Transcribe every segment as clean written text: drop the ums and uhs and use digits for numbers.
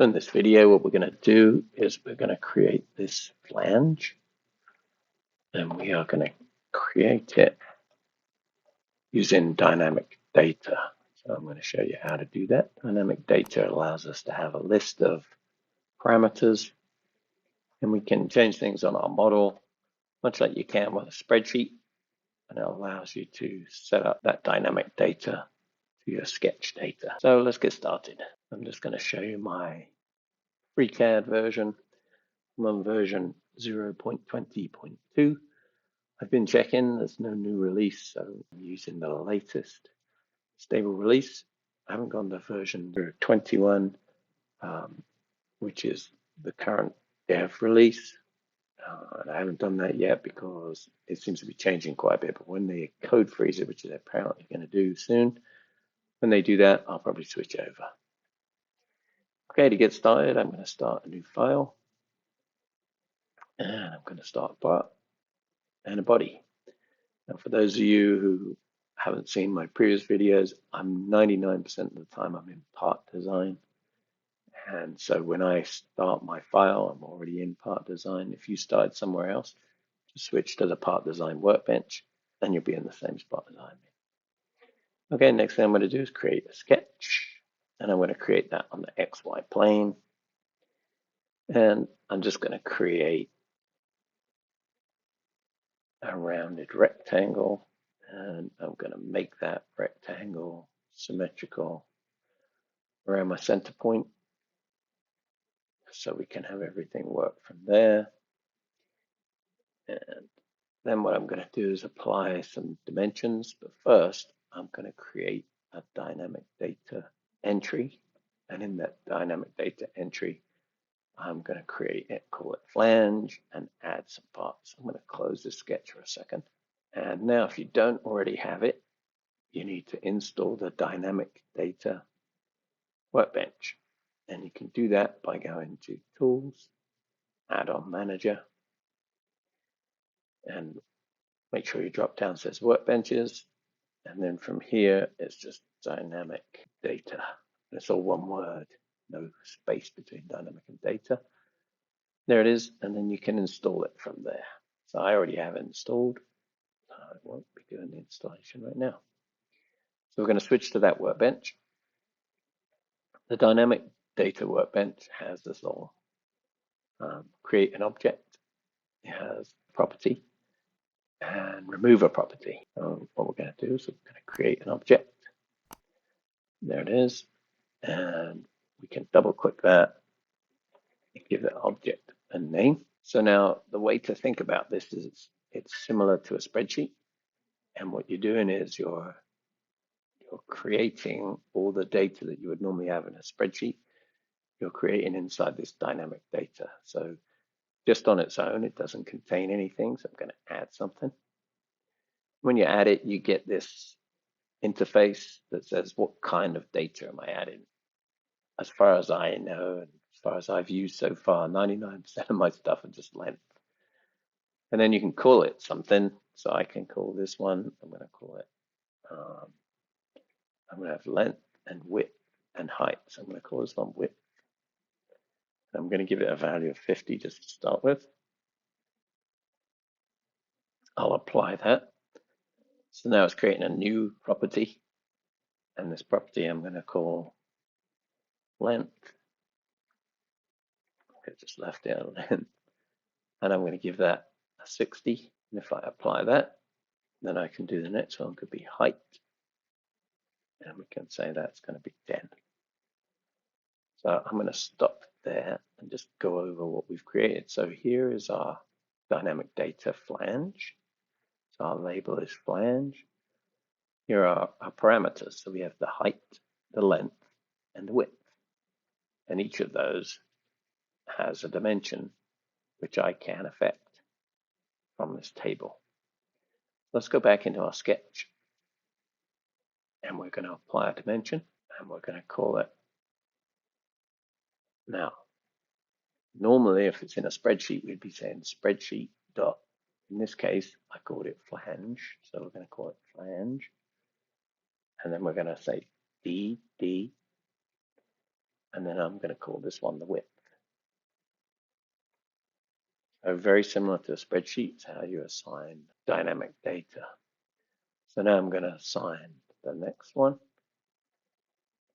So in this video, what we're going to do is we're going to create this flange, and we are going to create it using dynamic data. So I'm going to show you how to do that. Dynamic data allows us to have a list of parameters, and we can change things on our model, much like you can with a spreadsheet, and it allows you to set up that dynamic data to your sketch data. So let's get started. I'm just going to show you my FreeCAD version. I'm on version 0.20.2. I've been checking, there's no new release, so I'm using the latest stable release. I haven't gone to version 21, which is the current dev release. And I haven't done that yet because it seems to be changing quite a bit. But when they code freeze it, which they're apparently going to do soon, when they do that, I'll probably switch over. Okay, to get started, I'm going to start a new file. And I'm going to start a part and a body. Now, for those of you who haven't seen my previous videos, I'm 99% of the time I'm in part design. And so when I start my file, I'm already in part design. If you started somewhere else, just switch to the part design workbench, then you'll be in the same spot as I'm in. Okay, next thing I'm going to do is create a sketch. And I'm going to create that on the XY plane. And I'm just going to create a rounded rectangle. And I'm going to make that rectangle symmetrical around my center point so we can have everything work from there. And then what I'm going to do is apply some dimensions. But first, I'm going to create a dynamic data entry. And in that dynamic data entry, I'm going to create it, call it flange, and add some parts. I'm going to close this sketch for a second. And now if you don't already have it, you need to install the Dynamic Data Workbench. And you can do that by going to Tools, Add-on Manager, and make sure your drop-down says Workbenches. And then from here, it's just Dynamic Data. And it's all one word, no space between dynamic and data. There it is, and then you can install it from there. So I already have it installed. I won't be doing the installation right now. So we're going to switch to that workbench. The Dynamic Data Workbench has this little create an object. It has property and remove a property. What we're going to do is we're going to create an object. There it is. And we can double click that and give the object a name. So now the way to think about this is it's similar to a spreadsheet. And what you're doing is you're creating all the data that you would normally have in a spreadsheet. You're creating inside this dynamic data. So just on its own, it doesn't contain anything. So I'm going to add something. When you add it, you get this interface that says, what kind of data am I adding? As far as I know, and as far as I've used so far, 99% of my stuff are just length. And then you can call it something. So I can call this one, I'm going to call it, I'm going to have length and width and height. So I'm going to call this one width. I'm going to give it a value of 50 just to start with. I'll apply that. So now it's creating a new property. And this property I'm going to call length. I just left it at length. And I'm going to give that a 60. And if I apply that, then I can do the next one, could be height. And we can say that's going to be 10. So I'm going to stop there and just go over what we've created. So here is our dynamic data flange. So our label is flange. Here are our parameters. So we have the height, the length, and the width. And each of those has a dimension which I can affect from this table. Let's go back into our sketch. And we're going to apply a dimension. And we're going to call it. Now, normally if it's in a spreadsheet, we'd be saying spreadsheet dot. In this case, I called it flange. So we're going to call it flange. And then we're going to say DD and then I'm going to call this one the width. So very similar to a spreadsheet, it's how you assign dynamic data. So now I'm going to assign the next one.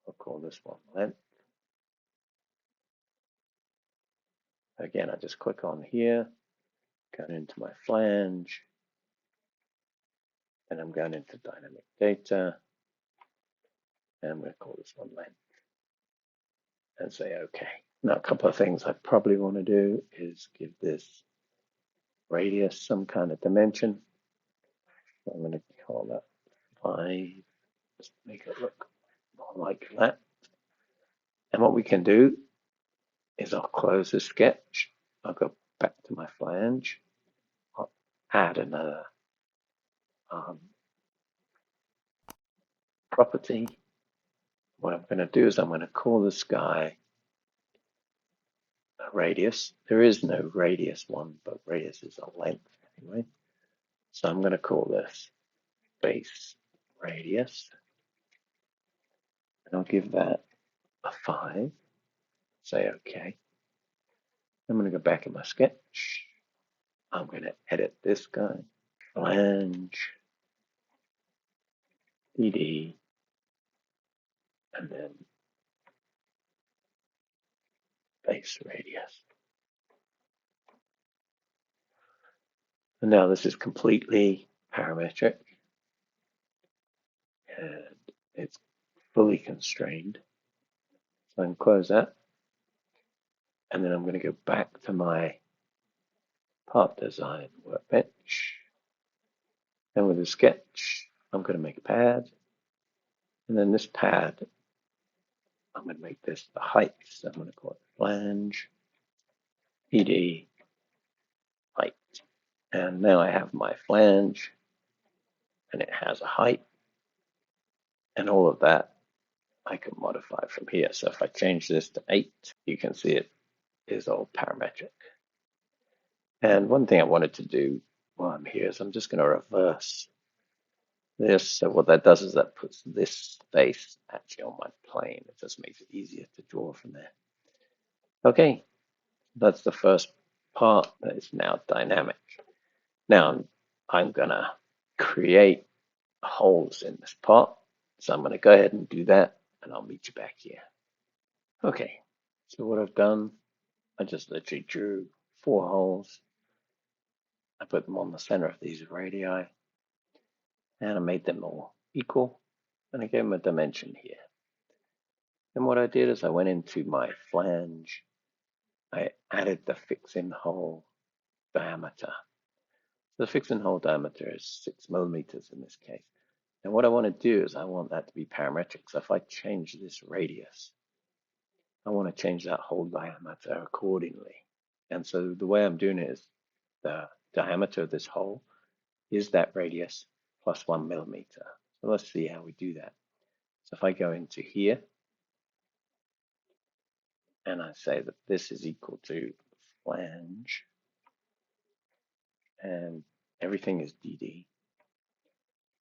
I'll call this one length. Again, I just click on here, going into my flange, and I'm going into dynamic data, and I'm going to call this one length, and say OK. Now, a couple of things I probably want to do is give this radius some kind of dimension. I'm going to call that 5, just make it look more like that. And what we can do is I'll close the sketch. I'll go back to my flange. I'll add another property. What I'm going to do is I'm going to call this guy a radius. There is no radius one, but radius is a length anyway. So I'm going to call this base radius. And I'll give that a 5. Say OK. I'm going to go back in my sketch. I'm going to edit this guy. Flange, DD, and then base radius. And now this is completely parametric, and it's fully constrained. So I can close that. And then I'm going to go back to my part design workbench. And with a sketch, I'm going to make a pad. And then this pad, I'm going to make this the height. So I'm going to call it flange, ED, height. And now I have my flange, and it has a height. And all of that I can modify from here. So if I change this to 8, you can see it is all parametric. And one thing I wanted to do while I'm here is I'm just going to reverse this. So what that does is that puts this face actually on my plane. It just makes it easier to draw from there. Okay, that's the first part that is now dynamic. Now I'm going to create holes in this part. So I'm going to go ahead and do that, and I'll meet you back here. Okay, so what I've done, I just literally drew 4 holes. I put them on the center of these radii, and I made them all equal, and I gave them a dimension here. And what I did is I went into my flange, I added the fix-in hole diameter. So the fix-in hole diameter is 6 millimeters in this case. And what I want to do is I want that to be parametric. So if I change this radius, I want to change that hole diameter accordingly. And so the way I'm doing it is the diameter of this hole is that radius plus 1 millimeter. So let's see how we do that. So if I go into here and I say that this is equal to flange and everything is DD,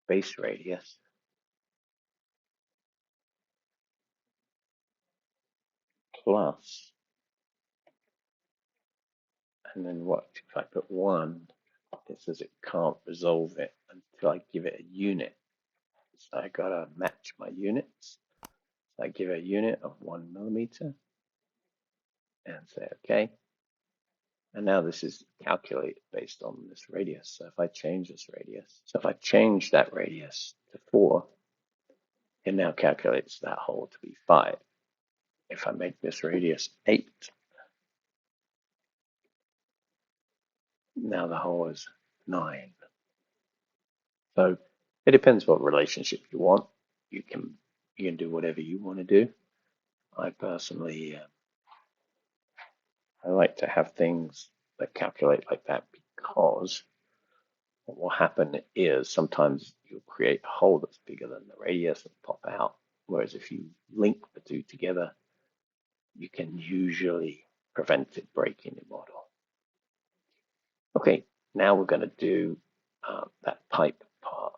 base radius plus, and then what if I put 1, it says it can't resolve it until I give it a unit. So I gotta match my units. So I give a unit of 1 millimeter and say OK. And now this is calculated based on this radius. So if I change this radius, so if I change that radius to 4, it now calculates that hole to be 5. If I make this radius 8, now the hole is 9. So it depends what relationship you want. You can do whatever you want to do. I personally, I like to have things that calculate like that because what will happen is sometimes you'll create a hole that's bigger than the radius and pop out. Whereas if you link the two together, you can usually prevent it breaking your model. Okay, now we're going to do that pipe part.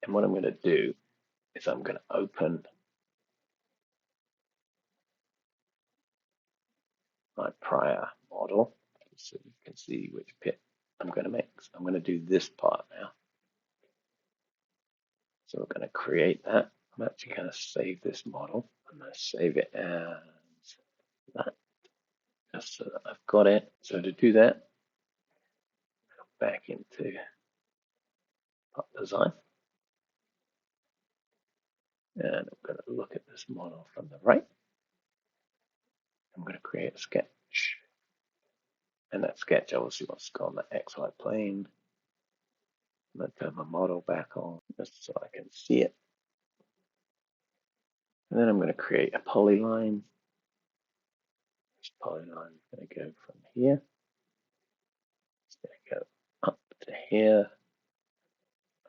And what I'm going to do is I'm going to open my prior model so you can see which bit I'm going to make. So I'm going to do this part now. So we're going to create that. I'm actually going to save this model. I'm going to save it as that, just so that I've got it. So to do that, go back into part design. And I'm going to look at this model from the right. I'm going to create a sketch. And that sketch obviously wants to go on the XY plane. I'm going to turn my model back on just so I can see it. And then I'm going to create a polyline. This polyline is going to go from here. It's going to go up to here,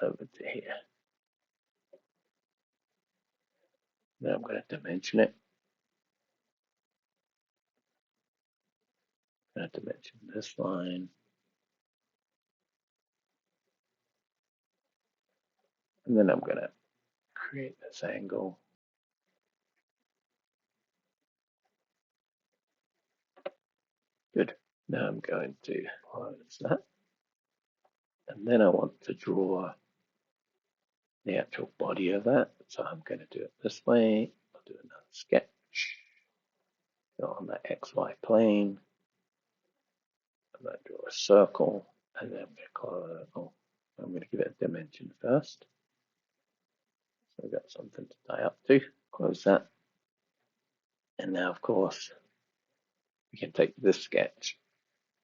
over to here. Then I'm going to dimension it. I'm going to dimension this line. And then I'm going to create this angle. Good. Now I'm going to close that. And then I want to draw the actual body of that. So I'm going to do it this way. I'll do another sketch. Go on the XY plane. I'm going to draw a circle. And then I'm going to give it a dimension first. So I've got something to tie up to. Close that. And now, of course, we can take this sketch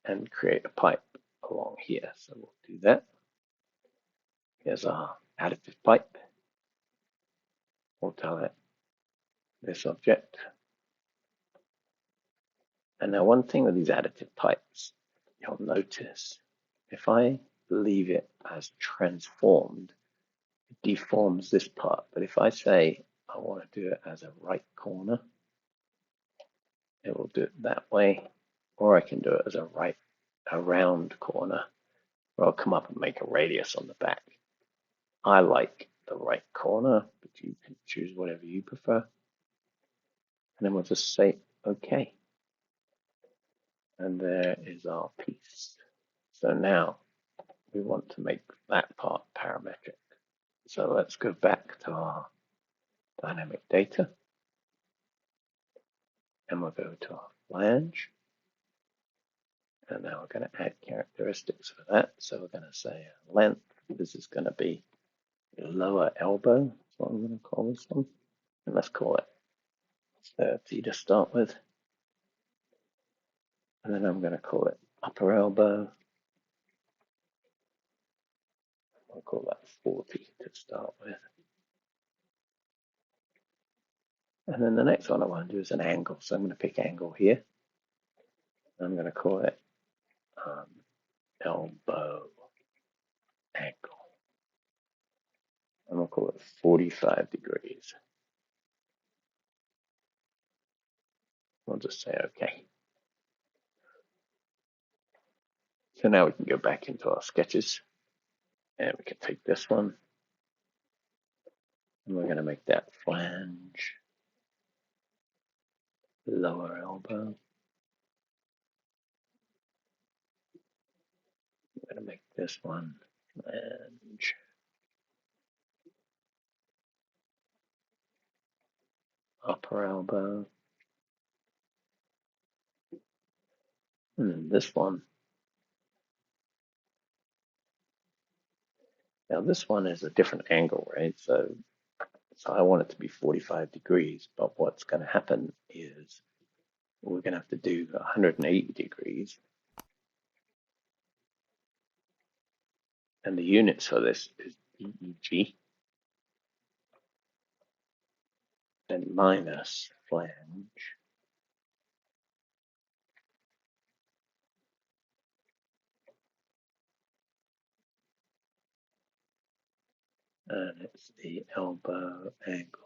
and create a pipe along here. So we'll do that. Here's our additive pipe. We'll tell it this object. And now one thing with these additive pipes, you'll notice if I leave it as transformed, it deforms this part. But if I say I want to do it as a right corner, it will do it that way. Or I can do it as a round corner, where I'll come up and make a radius on the back. I like the right corner, but you can choose whatever you prefer. And then we'll just say OK. And there is our piece. So now we want to make that part parametric. So let's go back to our dynamic data. And we'll go to our flange. And now we're going to add characteristics for that. So we're going to say length. This is going to be lower elbow. That's what I'm going to call this one. And let's call it 30 to start with. And then I'm going to call it upper elbow. I'll call that 40 to start with. And then the next one I want to do is an angle. So I'm going to pick angle here. I'm going to call it elbow angle. I'm going to call it 45 degrees. We'll just say OK. So now we can go back into our sketches. And we can take this one. And we're going to make that flange lower elbow. I'm going to make this one flange upper elbow. And then this one. Now this one is a different angle, right? So I want it to be 45 degrees, but what's going to happen is we're going to have to do 180 degrees. And the units for this is EEG and minus flange. And it's the elbow angle.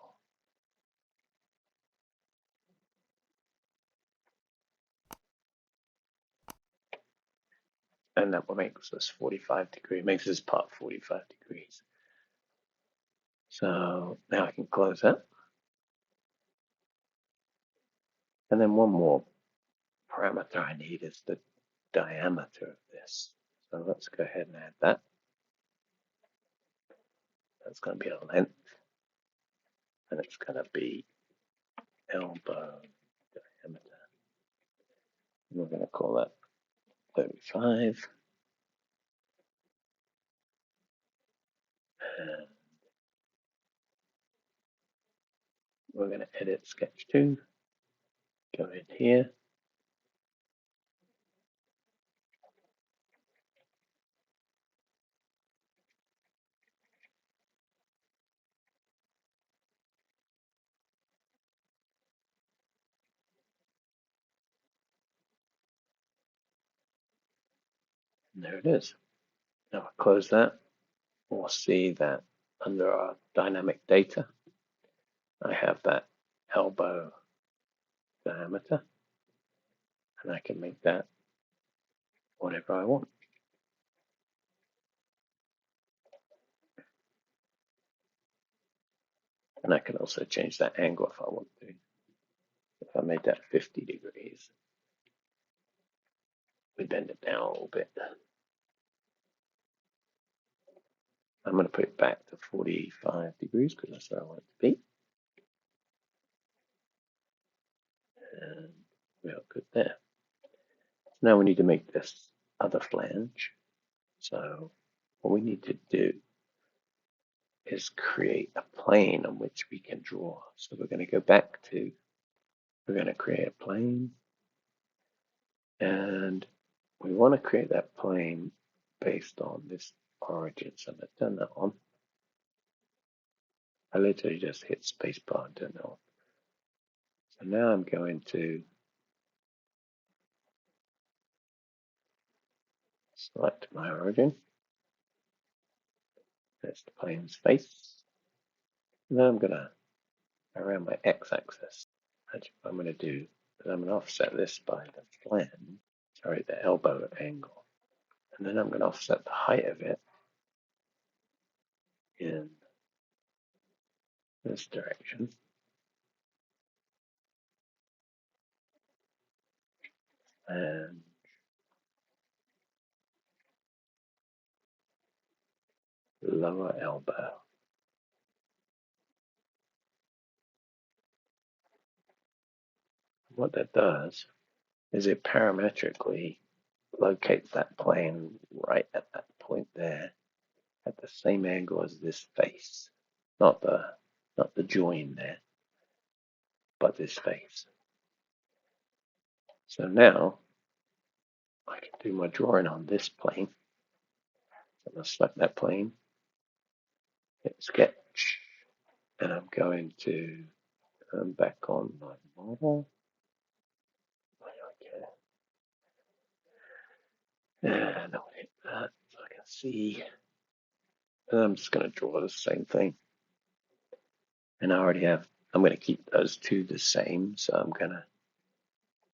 And that makes this 45 degrees, makes this part 45 degrees. So now I can close that. And then one more parameter I need is the diameter of this. So let's go ahead and add that. That's going to be a length, and it's going to be elbow diameter. And we're going to call that 35. And we're going to edit sketch 2. Go in here. And there it is. Now I close that. We'll see that under our dynamic data, I have that elbow diameter, and I can make that whatever I want. And I can also change that angle if I want to. If I made that 50 degrees, we bend it down a little bit. I'm going to put it back to 45 degrees because that's where I want it to be. And we are good there. Now we need to make this other flange. So what we need to do is create a plane on which we can draw. So we're going to go back to, we're going to create a plane. And we want to create that plane based on this origin. So I'm going to turn that on. I literally just hit spacebar and turn it on. So now I'm going to select my origin. That's the plane's face. And then I'm going to, around my x-axis, that's what I'm going to do. And I'm going to offset this by the flange, sorry, the elbow angle. And then I'm going to offset the height of it in this direction. And lower elbow. What that does is it parametrically locates that plane right at that point there, at the same angle as this face, not the join there, but this face. So now I can do my drawing on this plane. So I'm going to select that plane, hit sketch, and I'm going to turn back on my model. And I'll hit that so I can see. And I'm just going to draw the same thing. And I already have, I'm going to keep those two the same. So I'm going to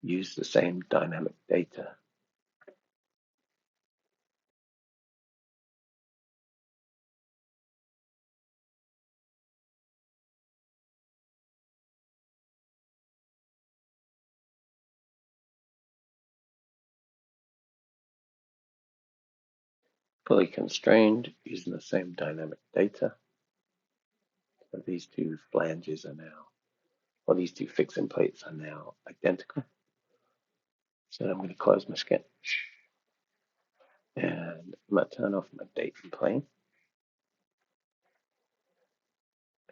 use the same dynamic data. Fully constrained using the same dynamic data. So these two flanges are now, or these two fixing plates are now identical. So I'm going to close my sketch. And I'm going to turn off my datum plane.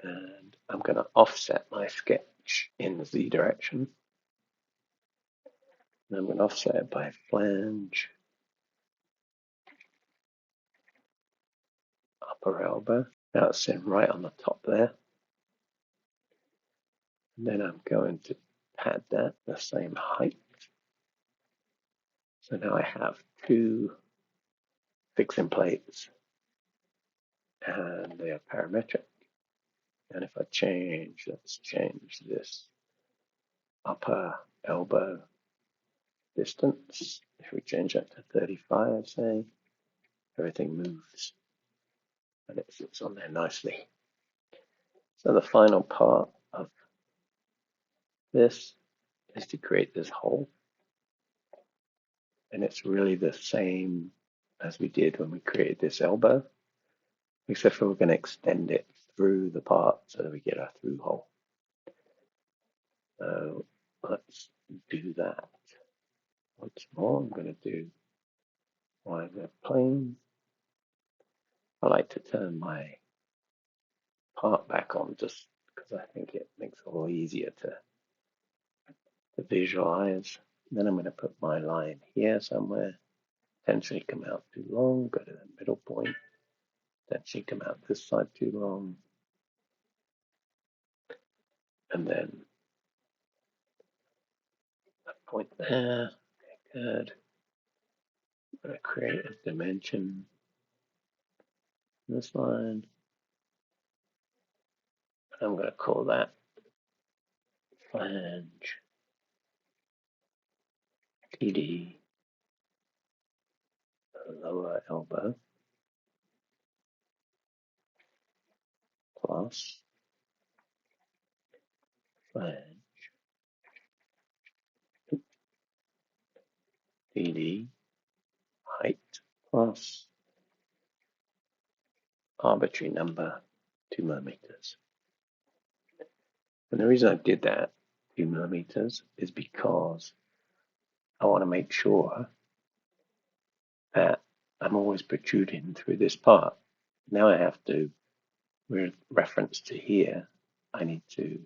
And I'm going to offset my sketch in the Z direction. And I'm going to offset it by flange, upper elbow. Now it's sitting right on the top there. And then I'm going to pad that the same height. So now I have two fixing plates and they are parametric. And if I change, let's change this upper elbow distance. If we change that to 35, say, everything moves and it sits on there nicely. So the final part of this is to create this hole. And it's really the same as we did when we created this elbow, except for we're going to extend it through the part so that we get our through hole. So let's do that. Once more, I'm going to do YZ plane. I like to turn my part back on just because I think it makes it a little easier to visualize. Then I'm going to put my line here somewhere. Potentially come out too long, go to the middle point. Potentially come out this side too long. And then a point there. Okay, good. I'm going to create a dimension in this line. I'm going to call that flange TD lower elbow plus flange TD height plus arbitrary number 2 millimeters. And the reason I did that 2 millimeters is because I want to make sure that I'm always protruding through this part. Now I have to, with reference to here, I need to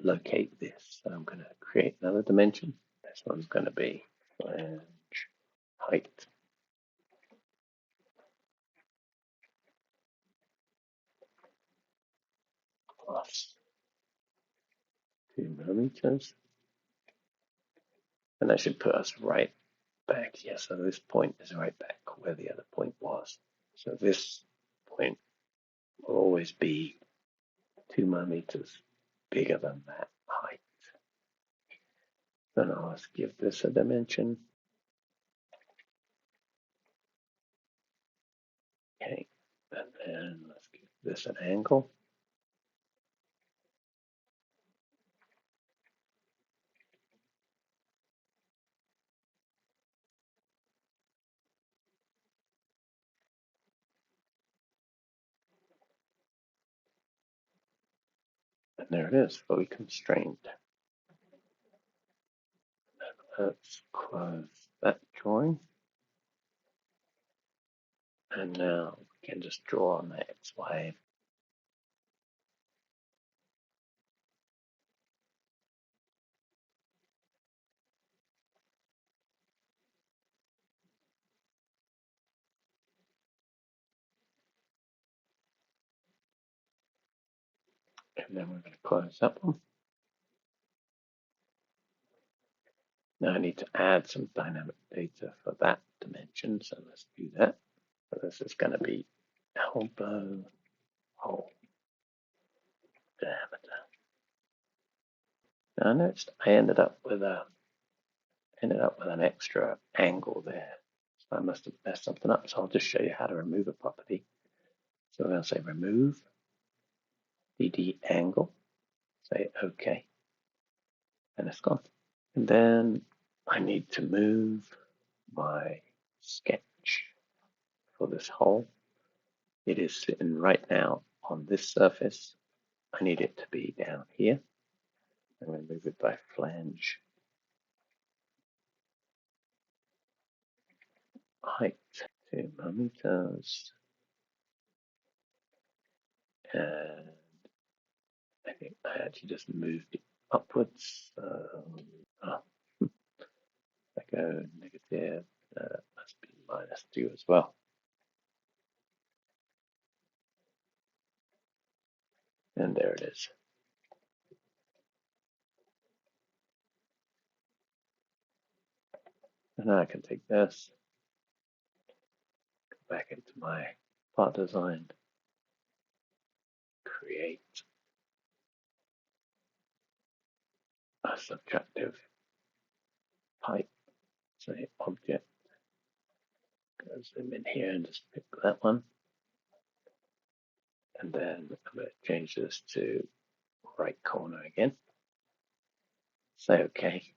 locate this. So I'm going to create another dimension. This one's going to be flange height plus 2 millimeters. And that should put us right back here. So this point is right back where the other point was. So this point will always be 2 millimeters bigger than that height. So now let's give this a dimension. Okay, and then let's give this an angle. And there it is, fully constrained. Let's close that drawing. And now we can just draw on the XY. And then we're going to close that one. Now I need to add some dynamic data for that dimension, so let's do that. So this is going to be elbow hole diameter. Now I noticed I ended up with an extra angle there. So I must have messed something up. So I'll just show you how to remove a property. So we're going to say remove DD angle, say OK, and it's gone. And then I need to move my sketch for this hole. It is sitting right now on this surface. I need it to be down here. I'm going to move it by flange height 2 millimeters. And I think I actually just moved it upwards. I go negative, must be -2 as well. And there it is. And now I can take this, go back into my part design, create a subtractive pipe, say object, go zoom in here and just pick that one. And then I'm going to change this to right corner again. Say OK.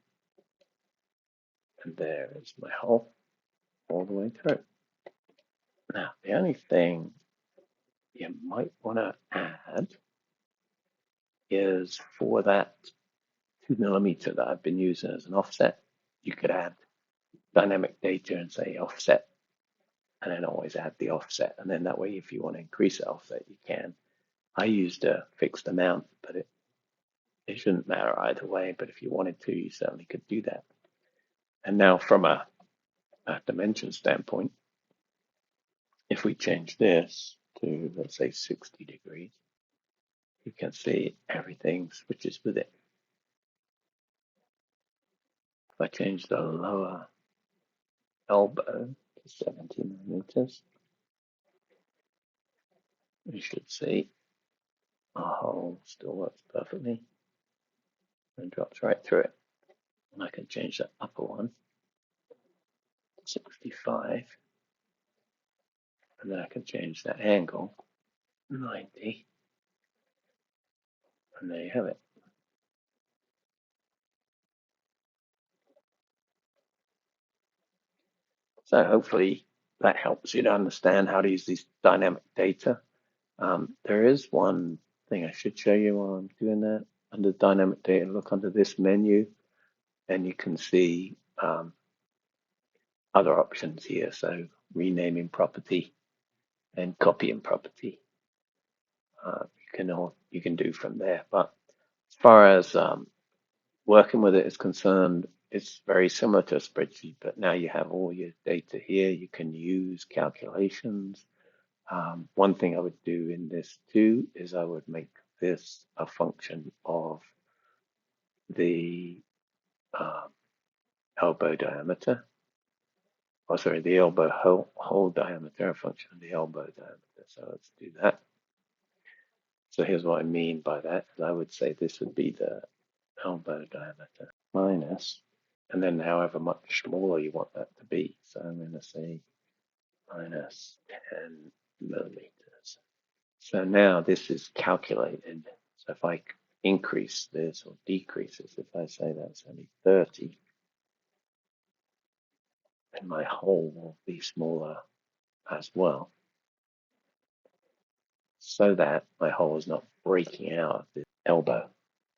And there is my hole all the way through. Now, the only thing you might want to add is for that 2mm that I've been using as an offset, you could add dynamic data and say offset, and then always add the offset. And then that way, if you want to increase the offset, you can. I used a fixed amount, but it shouldn't matter either way. But if you wanted to, you certainly could do that. And now from a dimension standpoint, if we change this to, let's say, 60 degrees, you can see everything switches with it. If I change the lower elbow to 70 millimeters, we should see our hole still works perfectly and drops right through it. And I can change the upper one to 65, and then I can change that angle 90, and there you have it. So hopefully that helps you to understand how to use these dynamic data. There is one thing I should show you while I'm doing that. Under dynamic data, look under this menu, and you can see other options here. So renaming property and copying property. You can do from there. But as far as working with it is concerned, it's very similar to a spreadsheet, but now you have all your data here. You can use calculations. One thing I would do in this too is I would make this a function of the elbow diameter. Oh, sorry, the elbow hole diameter, a function of the elbow diameter. So let's do that. So here's what I mean by that. I would say this would be the elbow diameter minus, and then however much smaller you want that to be. So I'm going to say minus 10 millimeters. So now this is calculated. So if I increase this or decrease this, if I say that's only 30, then my hole will be smaller as well, so that my hole is not breaking out of the elbow.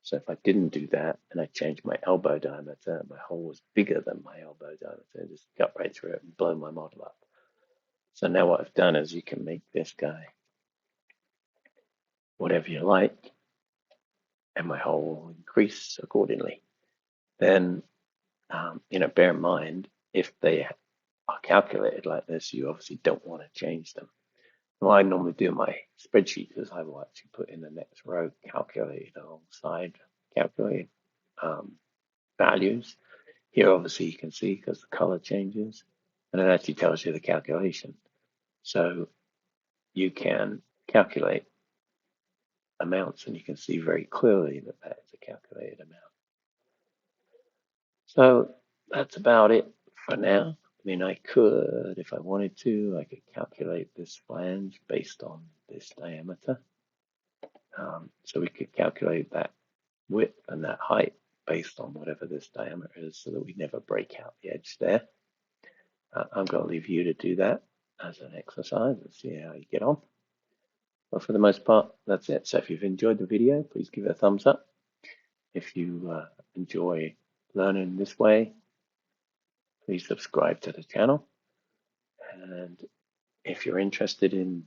So if I didn't do that and I changed my elbow diameter, my hole was bigger than my elbow diameter, just cut right through it and blow my model up. So now what I've done is you can make this guy whatever you like, and my hole will increase accordingly. Then, bear in mind, if they are calculated like this, you obviously don't want to change them. What I normally do in my spreadsheet is I will actually put in the next row calculated alongside calculated values. Here, obviously, you can see because the color changes, and it actually tells you the calculation. So you can calculate amounts, and you can see very clearly that that is a calculated amount. So that's about it for now. I mean, I could, if I wanted to, I could calculate this flange based on this diameter. So we could calculate that width and that height based on whatever this diameter is, so that we never break out the edge there. I'm going to leave you to do that as an exercise and see how you get on. But for the most part, that's it. So if you've enjoyed the video, please give it a thumbs up. If you enjoy learning this way, please subscribe to the channel. And if you're interested in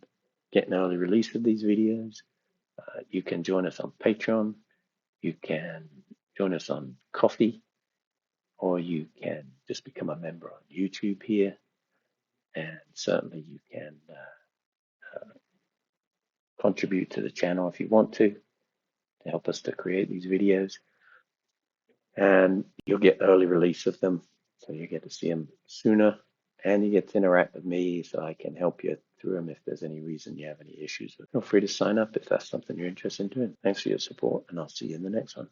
getting early release of these videos, you can join us on Patreon. You can join us on Coffee, or you can just become a member on YouTube here. And certainly you can contribute to the channel if you want to help us to create these videos. And you'll get early release of them, so you get to see them sooner, and you get to interact with me so I can help you through them if there's any reason you have any issues with. Feel free to sign up if that's something you're interested in doing. Thanks for your support, and I'll see you in the next one.